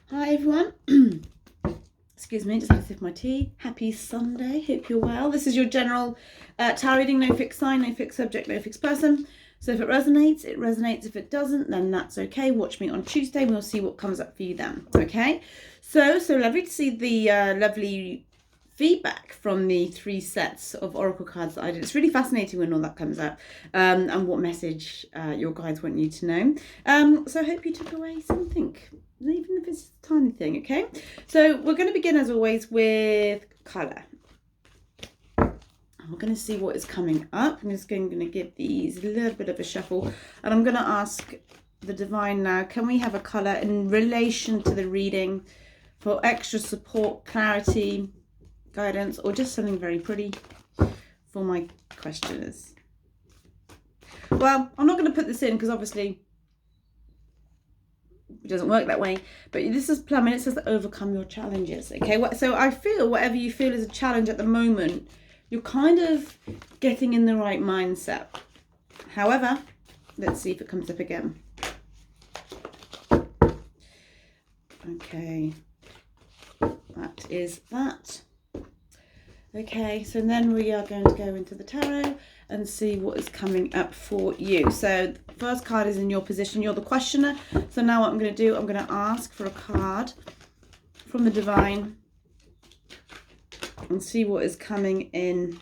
Hi everyone. Excuse me, just had to sip my tea. Happy Sunday. Hope you're well. This is your general tarot reading. No fixed sign, no fixed subject, no fixed person. So if it resonates, it resonates. If it doesn't, then that's okay. Watch me on Tuesday. We'll see what comes up for you then. Okay. So lovely to see the lovely feedback from the 3 sets of oracle cards that I did. It's really fascinating when all that comes up, and what message your guides want you to know. So I hope you took away something, even if it's a tiny thing. Okay, so we're going to begin as always with colour. We're going to see what is coming up. I'm just going to give these a little bit of a shuffle, and I'm going to ask the divine now, can we have a colour in relation to the reading for extra support, clarity, guidance, or just something very pretty for my questioners? Well, I'm not going to put this in because obviously it doesn't work that way, but this is plum and it says overcome your challenges. Okay, so I feel whatever you feel is a challenge at the moment, you're kind of getting in the right mindset. However, let's see if it comes up again. Okay, that is that. Okay, so then we are going to go into the tarot and see what is coming up for you. So the first card is in your position. You're the questioner. So now what I'm going to do, I'm going to ask for a card from the divine and see what is coming in.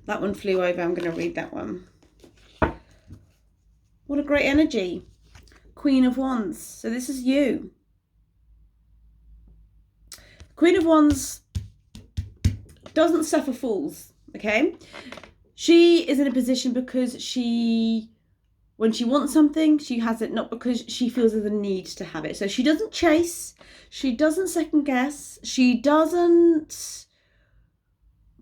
That one flew over. I'm going to read that one. What a great energy. Queen of Wands. So this is you. Queen of Wands doesn't suffer fools, okay? She is in a position because when she wants something, she has it, not because she feels there's a need to have it. So she doesn't chase, she doesn't second guess, she doesn't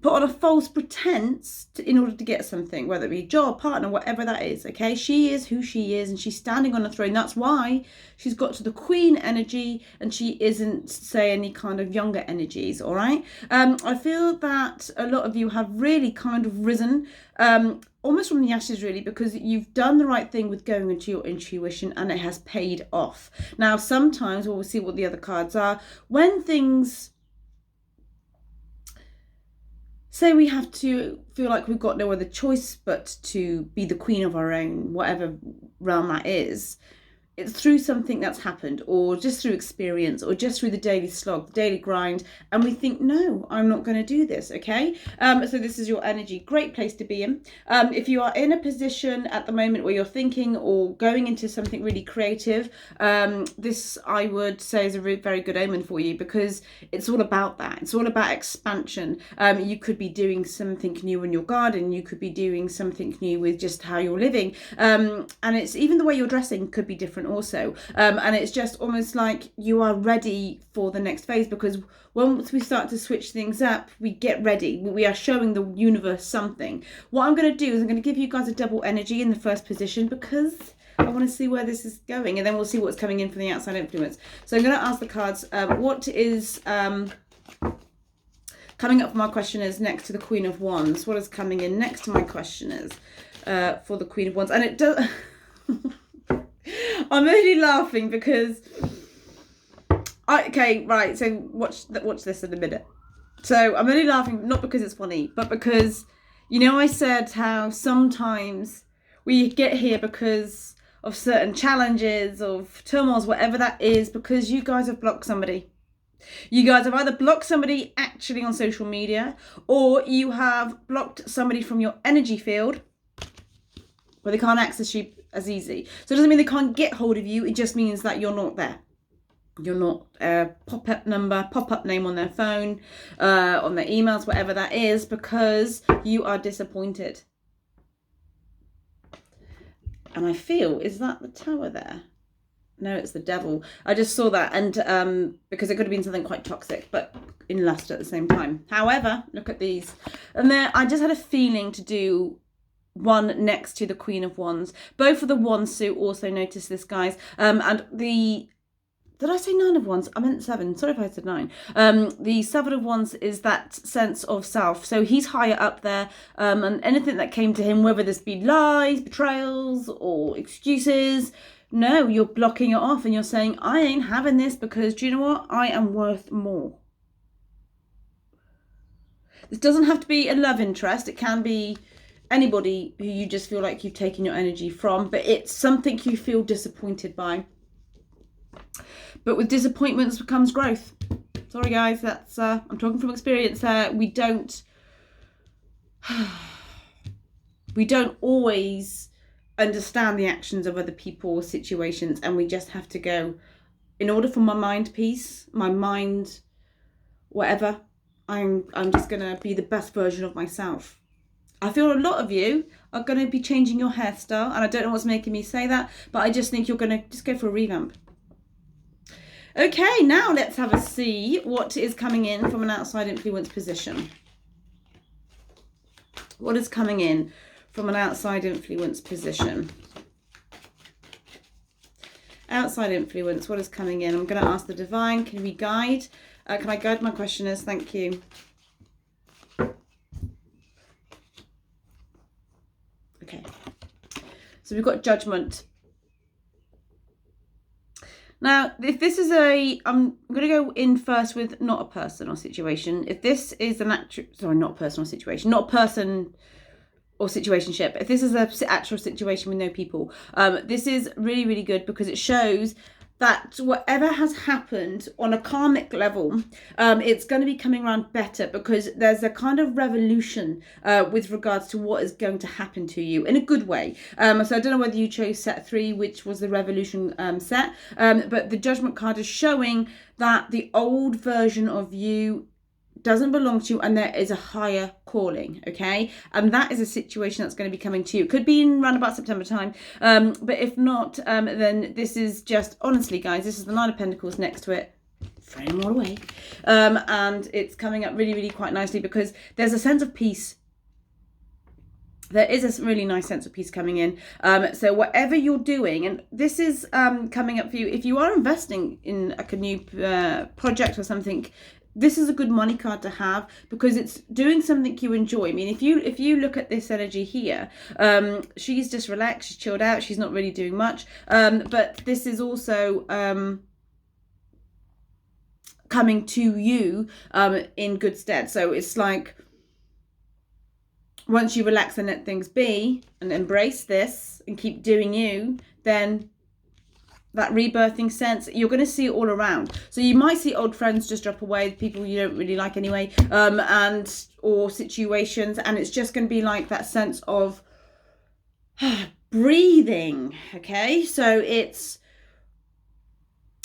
put on a false pretense in order to get something, whether it be a job, partner, whatever that is, okay? She is who she is and she's standing on a throne. That's why she's got to the queen energy and she isn't, say, any kind of younger energies, all right? I feel that a lot of you have really kind of risen, almost from the ashes really, because you've done the right thing with going into your intuition and it has paid off. Now, sometimes we'll see what the other cards are. When things... say we have to feel like we've got no other choice but to be the queen of our own, whatever realm that is. It's through something that's happened, or just through experience, or just through the daily slog, the daily grind, and we think, no, I'm not going to do this, okay? So this is your energy. Great place to be in. If you are in a position at the moment where you're thinking or going into something really creative, this, I would say, is a very good omen for you, because it's all about that. It's all about expansion. You could be doing something new in your garden. You could be doing something new with just how you're living. And it's even the way you're dressing could be different also, and it's just almost like you are ready for the next phase, because once we start to switch things up, we get ready. We are showing the universe something. What I'm going to do is I'm going to give you guys a double energy in the first position, because I want to see where this is going, and then we'll see what's coming in from the outside influence. So I'm going to ask the cards, what is coming up for my questioners next to the Queen of Wands? What is coming in next to my questioners for the Queen of Wands? And it does... I'm only laughing because okay, right, so watch this in a minute. So I'm only laughing not because it's funny, but because, you know, I said how sometimes we get here because of certain challenges, of turmoils, whatever that is, because you guys have blocked somebody. You guys have either blocked somebody actually on social media, or you have blocked somebody from your energy field where they can't access you as easy. So it doesn't mean they can't get hold of you. It just means that you're not there. You're not a pop-up number, pop-up name on their phone, on their emails, whatever that is, because you are disappointed. And I feel, is that the Tower there? No, it's the Devil. I just saw that, and because it could have been something quite toxic, but in lust at the same time. However, look at these. And there, I just had a feeling to do one next to the Queen of Wands. Both of the Wands suit also, notice this, guys. And the... did I say 9 of Wands? I meant 7. Sorry if I said 9. The 7 of Wands is that sense of self. So he's higher up there. And anything that came to him, whether this be lies, betrayals, or excuses, No, you're blocking it off and you're saying, I ain't having this because, do you know what? I am worth more. This doesn't have to be a love interest. It can be anybody who you just feel like you've taken your energy from, but it's something you feel disappointed by. But with disappointments comes growth. Sorry guys, that's I'm talking from experience there. We don't always understand the actions of other people or situations, and we just have to go, in order for my mind peace, my mind whatever, I'm just gonna be the best version of myself. I feel a lot of you are gonna be changing your hairstyle, and I don't know what's making me say that, but I just think you're gonna just go for a revamp. Okay, now let's have a see what is coming in from an outside influence position. What is coming in from an outside influence position? Outside influence, what is coming in? I'm going to ask the divine, can we guide? Can I guide my questioners? Thank you. Okay. So we've got judgment. Now, if this is I'm going to go in first with not a person or situation. If this is an actual, sorry, not a person or situation, not a person or situationship. If this is an actual situation with no people, this is really, really good because it shows that whatever has happened on a karmic level, it's going to be coming around better because there's a kind of revolution with regards to what is going to happen to you in a good way. So I don't know whether you chose set 3, which was the revolution set, but the judgment card is showing that the old version of you doesn't belong to you and there is a higher calling, okay? And that is a situation that's going to be coming to you. It could be in around about September time, but if not, then this is just, honestly guys, this is the Nine of Pentacles next to it. Throw them all away. And it's coming up really, really quite nicely because there's a sense of peace. There is a really nice sense of peace coming in. So whatever you're doing, and this is coming up for you, if you are investing in a new project or something, this is a good money card to have because it's doing something you enjoy. I mean, if you look at this energy here, she's just relaxed, she's chilled out, she's not really doing much. But this is also coming to you in good stead. So it's like once you relax and let things be and embrace this and keep doing you, then that rebirthing sense, you're going to see it all around. So you might see old friends just drop away, people you don't really like anyway, and or situations, and it's just going to be like that sense of breathing. Okay, so it's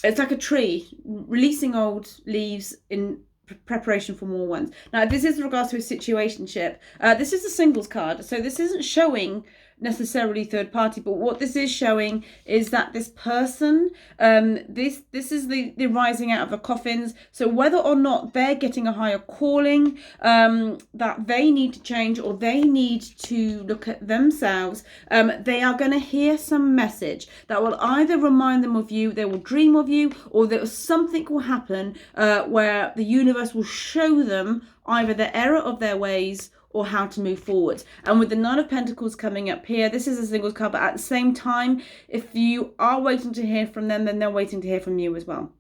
like a tree releasing old leaves in preparation for more ones. Now, this is in regards to a situationship. This is a singles card, so this isn't showing necessarily third party, but what this is showing is that this person, this is the rising out of the coffins. So whether or not they're getting a higher calling, that they need to change or they need to look at themselves, they are going to hear some message that will either remind them of you, they will dream of you, or that something will happen where the universe will show them either the error of their ways or how to move forward. And with the Nine of Pentacles coming up here, this is a singles card, but at the same time, if you are waiting to hear from them, then they're waiting to hear from you as well.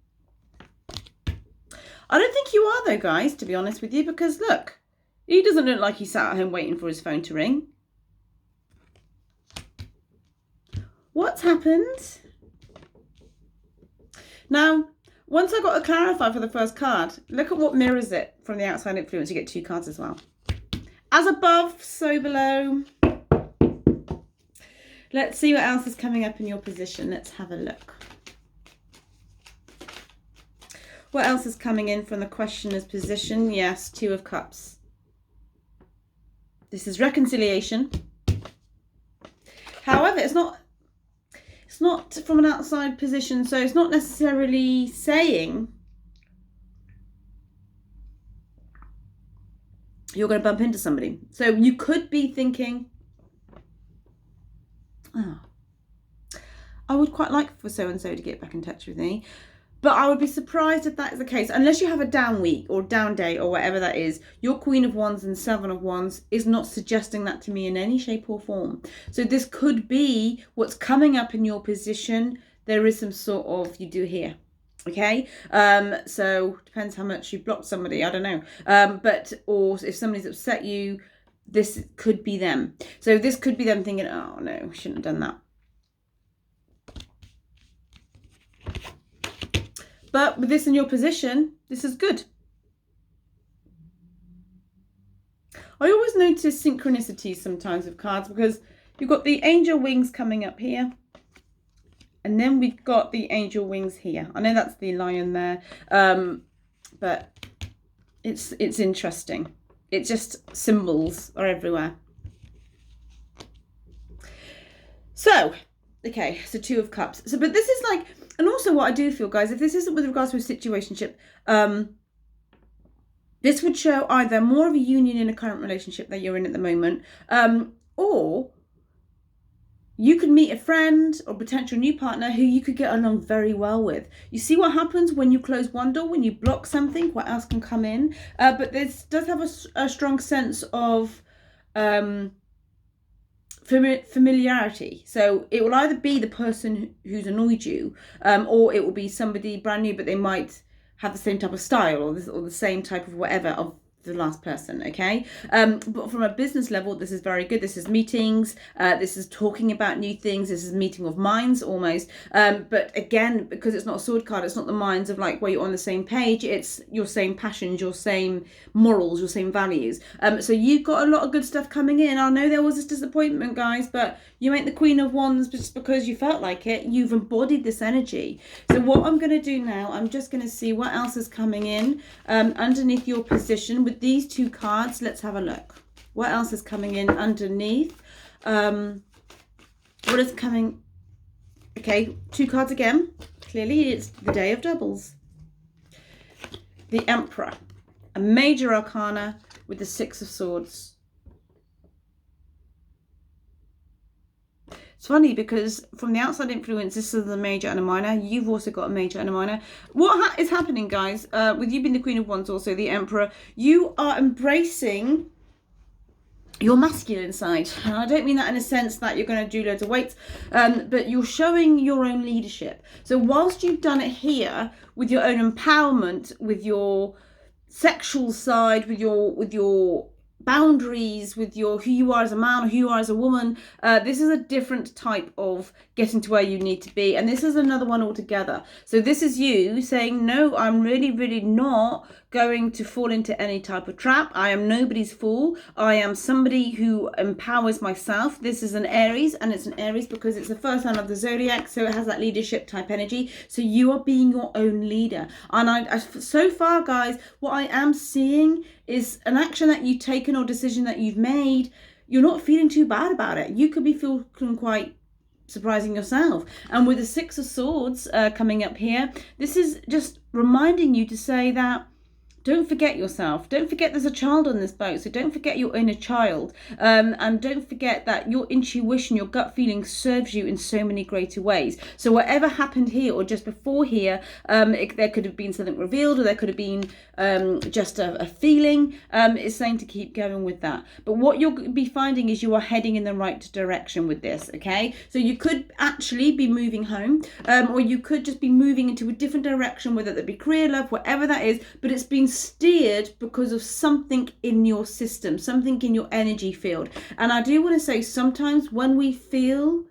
I don't think you are though, guys, to be honest with you, because look, he doesn't look like he sat at home waiting for his phone to ring. What's happened? Now, once I got to clarify for the first card, look at what mirrors it from the outside influence. You get 2 cards as well. As above, so below. Let's see what else is coming up in your position. Let's have a look. What else is coming in from the questioner's position? Yes, 2 of Cups. This is reconciliation. However, it's not from an outside position, so it's not necessarily saying you're going to bump into somebody. So you could be thinking, oh, I would quite like for so-and-so to get back in touch with me. But I would be surprised if that is the case. Unless you have a down week or down day or whatever that is, your Queen of Wands and Seven of Wands is not suggesting that to me in any shape or form. So this could be what's coming up in your position. There is some sort of, you do here. Okay, so depends how much you blocked somebody, I don't know. But, or if somebody's upset you, this could be them. So this could be them thinking, oh no, I shouldn't have done that. But with this in your position, this is good. I always notice synchronicities sometimes with cards because you've got the angel wings coming up here. And then we've got the angel wings here. I know that's the lion there, but it's interesting. It's just symbols are everywhere. So, okay, so Two of Cups. So, but this is like, and also what I do feel, guys, if this isn't with regards to a situationship, this would show either more of a union in a current relationship that you're in at the moment, or you could meet a friend or potential new partner who you could get along very well with. You see what happens when you close one door, when you block something, what else can come in? But this does have a strong sense of familiarity. So it will either be the person who's annoyed you, or it will be somebody brand new, but they might have the same type of style or the same type of whatever of the last person, okay? But from a business level, this is very good. This is meetings, this is talking about new things, this is meeting of minds almost. But again, because it's not a sword card, it's not the minds of like where you're on the same page, it's your same passions, your same morals, your same values. So you've got a lot of good stuff coming in. I know there was this disappointment, guys, but you ain't the Queen of Wands just because you felt like it. You've embodied this energy. So what I'm going to do now, I'm just going to see what else is coming in underneath your position. With these two cards, let's have a look. What else is coming in underneath? What is coming? Okay, two cards again. Clearly, it's the Day of Doubles. The Emperor. A major arcana with the Six of Swords. It's funny because from the outside influence, this is a major and a minor. You've also got a major and a minor. What is happening, guys, with you being the Queen of Wands, also the Emperor, you are embracing your masculine side. And I don't mean that in a sense that you're going to do loads of weights, but you're showing your own leadership. So whilst you've done it here with your own empowerment, with your sexual side, with your boundaries, with your who you are as a man or who you are as a woman, this is a different type of getting to where you need to be, and this is another one altogether. So this is you saying, no, I'm really not going to fall into any type of trap. I am nobody's fool. I am somebody who empowers myself. This is an Aries, and it's an Aries because it's the first sign of the zodiac, so it has that leadership type energy. So you are being your own leader. And I so far, guys, what I am seeing is an action that you've taken or decision that you've made. You're not feeling too bad about it. You could be feeling quite surprising yourself. And with the Six of Swords coming up here, this is just reminding you to say that don't forget yourself. Don't forget there's a child on this boat. So don't forget your inner child. And don't forget that your intuition, your gut feeling serves you in so many greater ways. So whatever happened here or just before here, there could have been something revealed, or there could have been just a feeling. It's saying to keep going with that. But what you'll be finding is you are heading in the right direction with this, okay? So you could actually be moving home, or you could just be moving into a different direction, whether that be career, love, whatever that is, but it's been steered because of something in your system, something in your energy field. And I do want to say, sometimes when we feel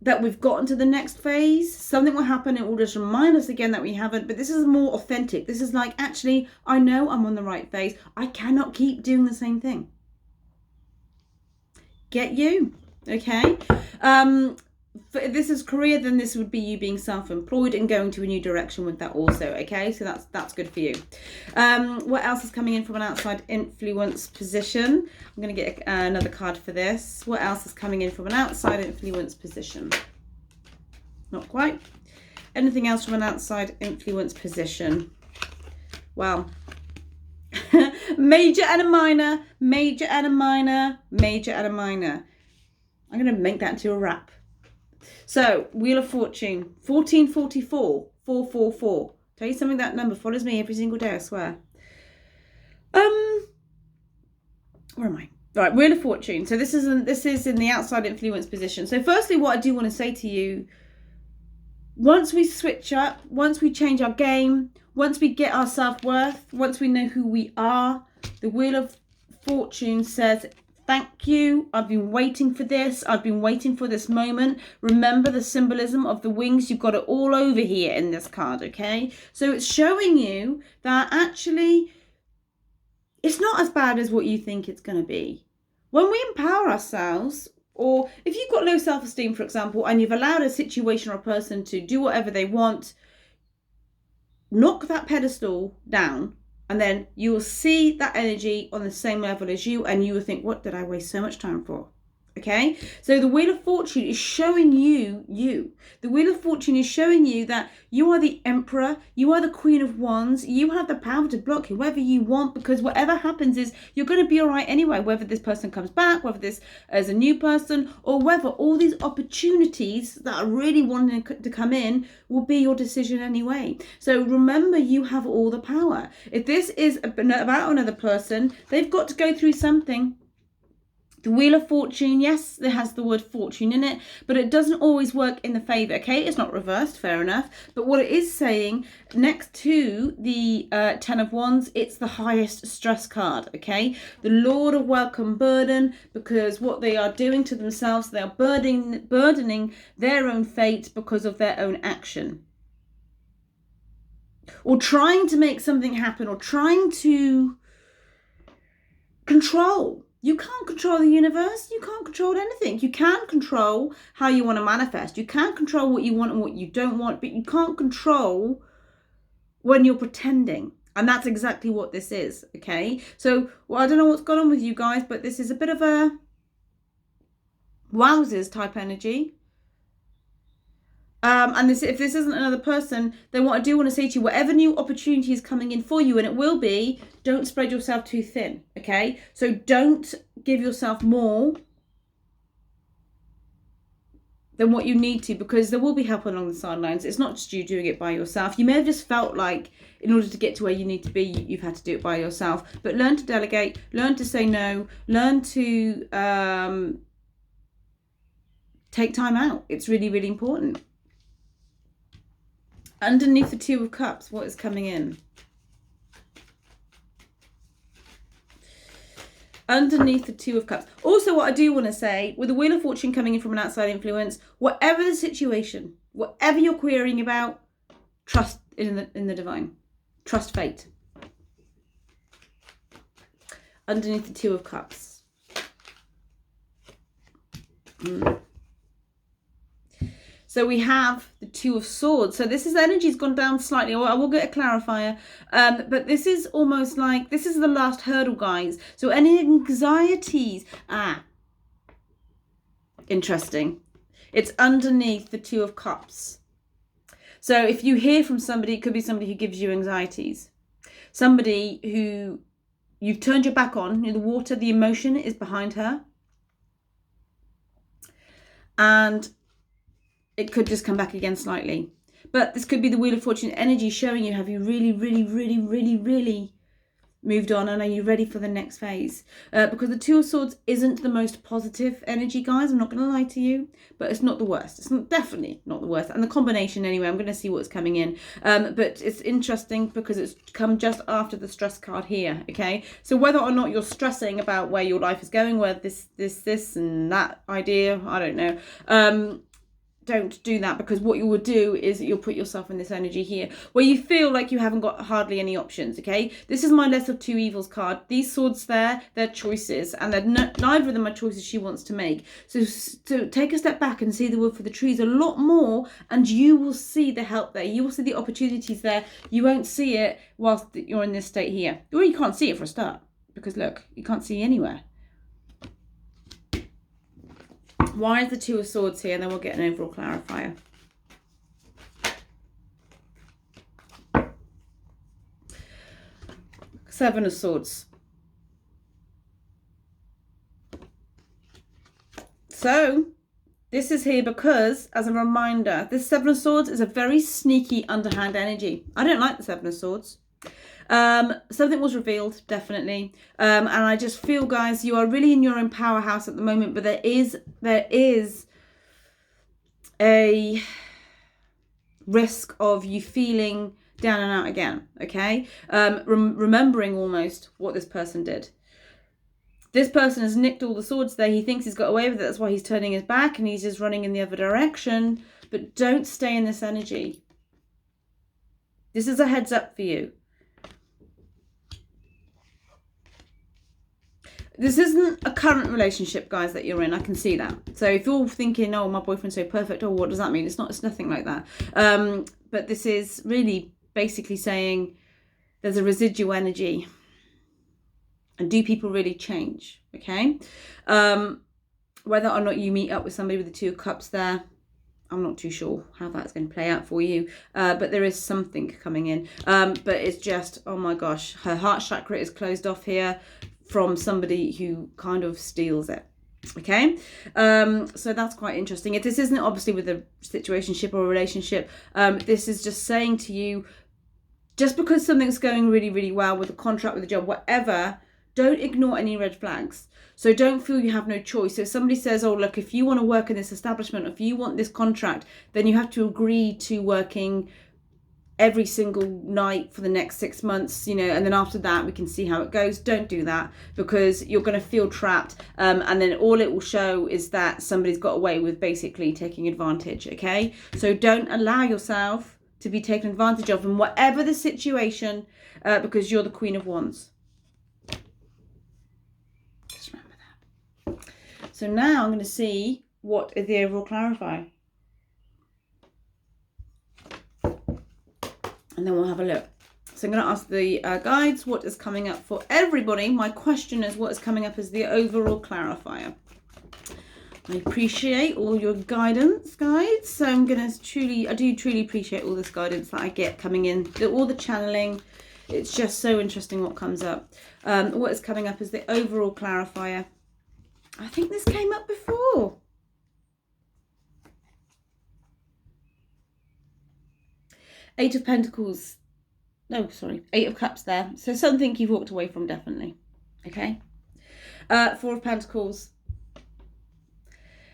that we've gotten to the next phase, something will happen, it will just remind us again that we haven't. But this is more authentic. This is like, actually, I know I'm on the right phase. I cannot keep doing the same thing. Get you? Okay. If this is career, then this would be you being self-employed and going to a new direction with that also, okay? So that's good for you. What else is coming in from an outside influence position? I'm going to get another card for this. What else is coming in from an outside influence position? Not quite. Anything else from an outside influence position? Well, major and a minor, major and a minor, major and a minor. I'm going to make that into a wrap. So, Wheel of Fortune, 1444. 444. Tell you something, that number follows me every single day, I swear. Where am I? Right, Wheel of Fortune. So this is in the outside influence position. So firstly, what I do want to say to you, once we switch up, once we change our game, once we get our self-worth, once we know who we are, the Wheel of Fortune says, thank you. I've been waiting for this. I've been waiting for this moment. Remember the symbolism of the wings. You've got it all over here in this card, okay? So it's showing you that actually it's not as bad as what you think it's going to be. When we empower ourselves, or if you've got low self-esteem, for example, and you've allowed a situation or a person to do whatever they want, knock that pedestal down, and then you will see that energy on the same level as you, and you will think, what did I waste so much time for? Okay, so the Wheel of Fortune is showing you. The Wheel of Fortune is showing you that you are the Emperor, you are the Queen of Wands, you have the power to block whoever you want, because whatever happens is you're going to be all right anyway, whether this person comes back, whether this is a new person, or whether all these opportunities that are really wanting to come in will be your decision anyway. So remember, you have all the power. If this is about another person, they've got to go through something. The Wheel of Fortune, yes, it has the word fortune in it, but it doesn't always work in the favour, okay? It's not reversed, fair enough. But what it is saying, next to the Ten of Wands, it's the highest stress card, okay? The Lord of Welcome Burden, because what they are doing to themselves, they are burdening their own fate because of their own action. Or trying to make something happen, or trying to control. You can't control the universe. You can't control anything. You can control how you want to manifest. You can control what you want and what you don't want, but you can't control when you're pretending. And that's exactly what this is, okay? So, well, I don't know what's gone on with you guys, but this is a bit of a wowzers type energy. And if this isn't another person, then what I do want to say to you, whatever new opportunity is coming in for you, and it will be, don't spread yourself too thin, okay? So don't give yourself more than what you need to, because there will be help along the sidelines. It's not just you doing it by yourself. You may have just felt like in order to get to where you need to be, you've had to do it by yourself. But learn to delegate, learn to say no, learn to take time out. It's really, really important. Underneath the Two of Cups, what is coming in? Underneath the Two of Cups. Also, what I do want to say, with the Wheel of Fortune coming in from an outside influence, whatever the situation, whatever you're querying about, trust in the divine. Trust fate. Underneath the Two of Cups. So we have the Two of Swords. So this energy's gone down slightly. I will get a clarifier. But this is almost like, this is the last hurdle, guys. So any anxieties, interesting. It's underneath the Two of Cups. So if you hear from somebody, it could be somebody who gives you anxieties. Somebody who you've turned your back on. The water, the emotion is behind her. And it could just come back again slightly. But this could be the Wheel of Fortune energy showing you, have you really, really, really, really, really moved on, and are you ready for the next phase? Because the Two of Swords isn't the most positive energy, guys. I'm not going to lie to you, but it's not the worst. It's definitely not the worst. And the combination, anyway, I'm going to see what's coming in. But it's interesting because it's come just after the stress card here, okay? So whether or not you're stressing about where your life is going, where this, and that idea, I don't know. Don't do that, because what you will do is you'll put yourself in this energy here where you feel like you haven't got hardly any options, okay? This is my Lesser of Two Evils card. These swords there, they're choices, and neither of them are choices she wants to make. So take a step back and see the wood for the trees a lot more, and you will see the help there. You will see the opportunities there. You won't see it whilst you're in this state here. Well, you can't see it for a start, because look, you can't see anywhere. Why is the Two of Swords here? And then we'll get an overall clarifier. Seven of Swords. So, This is here because, as a reminder, this Seven of Swords is a very sneaky, underhand energy. I don't like the Seven of Swords. Something was revealed, definitely. And I just feel, guys, you are really in your own powerhouse at the moment, but there is a risk of you feeling down and out again, okay? Remembering almost what this person did. This person has nicked all the swords there. He thinks he's got away with it. That's why he's turning his back and he's just running in the other direction. But don't stay in this energy. This is a heads up for you. This isn't a current relationship, guys, that you're in. I can see that. So if you're thinking, oh, my boyfriend's so perfect, oh, what does that mean? It's not. It's nothing like that. But this is really basically saying there's a residual energy. And do people really change? Okay. Whether or not you meet up with somebody with the Two of Cups there, I'm not too sure how that's going to play out for you. But there is something coming in. But it's just, oh my gosh, her heart chakra is closed off here from somebody who kind of steals it. Okay. So that's quite interesting. If this isn't obviously with a situationship or a relationship, this is just saying to you, just because something's going really, really well with a contract, with a job, whatever, don't ignore any red flags. So don't feel you have no choice. So if somebody says, oh, look, if you want to work in this establishment, if you want this contract, then you have to agree to working every single night for the next 6 months, you know, and then after that, we can see how it goes. Don't do that because you're going to feel trapped. And then all it will show is that somebody's got away with basically taking advantage. Okay. So don't allow yourself to be taken advantage of in whatever the situation, because you're the Queen of Wands. So now I'm going to see what is the overall clarifier. And then we'll have a look. So I'm going to ask the guides what is coming up for everybody. My question is what is coming up as the overall clarifier. I appreciate all your guidance, guides. So I'm going to I do truly appreciate all this guidance that I get coming in. All the channeling. It's just so interesting what comes up. What is coming up is the overall clarifier. I think this came up before. Eight of Pentacles. No, sorry. Eight of Cups there. So something you've walked away from, definitely. Okay. Four of Pentacles.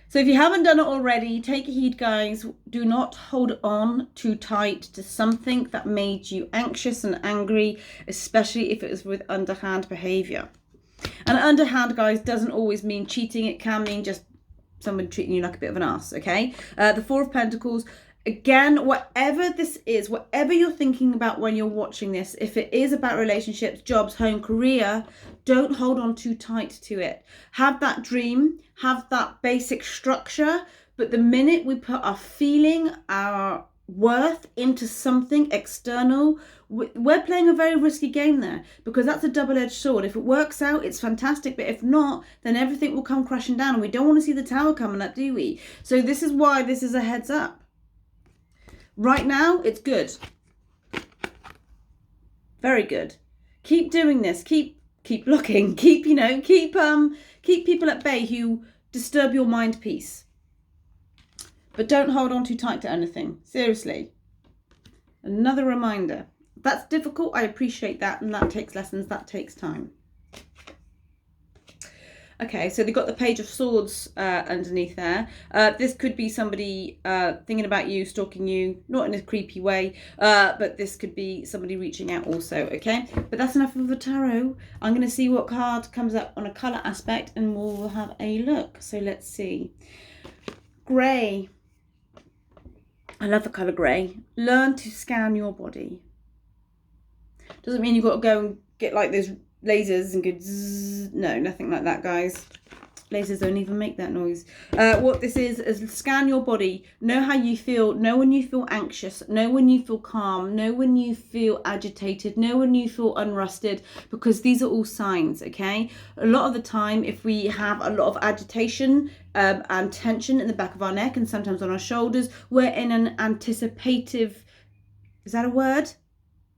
So if you haven't done it already, take heed, guys. Do not hold on too tight to something that made you anxious and angry, especially if it was with underhand behavior. And underhand, guys, doesn't always mean cheating. It can mean just someone treating you like a bit of an ass, okay? The Four of Pentacles, again, whatever this is, whatever you're thinking about when you're watching this, if it is about relationships, jobs, home, career, don't hold on too tight to it. Have that dream, have that basic structure, but the minute we put our feeling, our worth into something external, we're playing a very risky game there, because that's a double-edged sword. If it works out, it's fantastic, but if not, then everything will come crashing down, and we don't want to see the tower coming up, do we? So this is why this is a heads up. Right now, it's good. Very good. Keep doing this. Keep looking. Keep people at bay who disturb your mind peace. But don't hold on too tight to anything. Seriously. Another reminder. That's difficult. I appreciate that. And that takes lessons. That takes time. Okay, so they've got the Page of Swords underneath there. This could be somebody thinking about you, stalking you, not in a creepy way, but this could be somebody reaching out also, okay? But that's enough of the tarot. I'm going to see what card comes up on a colour aspect and we'll have a look. So let's see. Grey. I love the colour grey. Learn to scan your body. Doesn't mean you've got to go and get like those lasers and go zzz. No, nothing like that, guys. Lasers don't even make that noise. What this is scan your body. Know how you feel. Know when you feel anxious. Know when you feel calm. Know when you feel agitated. Know when you feel unrusted, because these are all signs, okay? A lot of the time, if we have a lot of agitation and tension in the back of our neck and sometimes on our shoulders, we're in an anticipative, is that a word?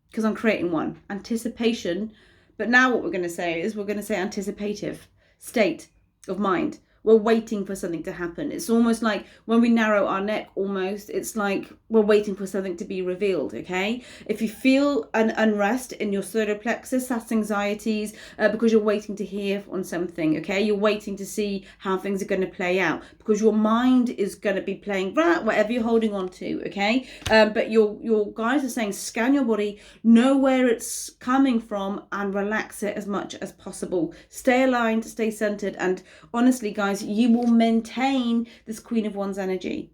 Because I'm creating one. Anticipation. But now what we're going to say is we're going to say anticipative state of mind. We're waiting for something to happen. It's almost like when we narrow our neck, almost, it's like we're waiting for something to be revealed, okay? If you feel an unrest in your solar plexus, that's anxieties because you're waiting to hear on something, okay? You're waiting to see how things are going to play out because your mind is going to be playing whatever you're holding on to, okay? But your guides are saying scan your body, know where it's coming from, and relax it as much as possible. Stay aligned, stay centered, and honestly, guys, you will maintain this Queen of Wands energy.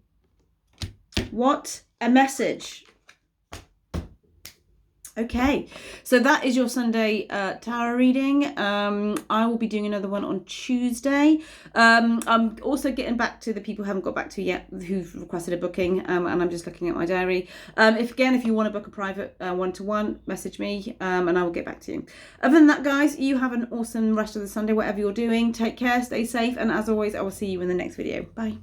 What a message. Okay, so that is your Sunday tarot reading. I will be doing another one on Tuesday. I'm also getting back to the people who haven't got back to yet who've requested a booking, and I'm just looking at my diary. If you want to book a private one-to-one, message me and I will get back to you. Other than that, guys, you have an awesome rest of the Sunday, whatever you're doing. Take care, stay safe, and as always, I will see you in the next video. Bye.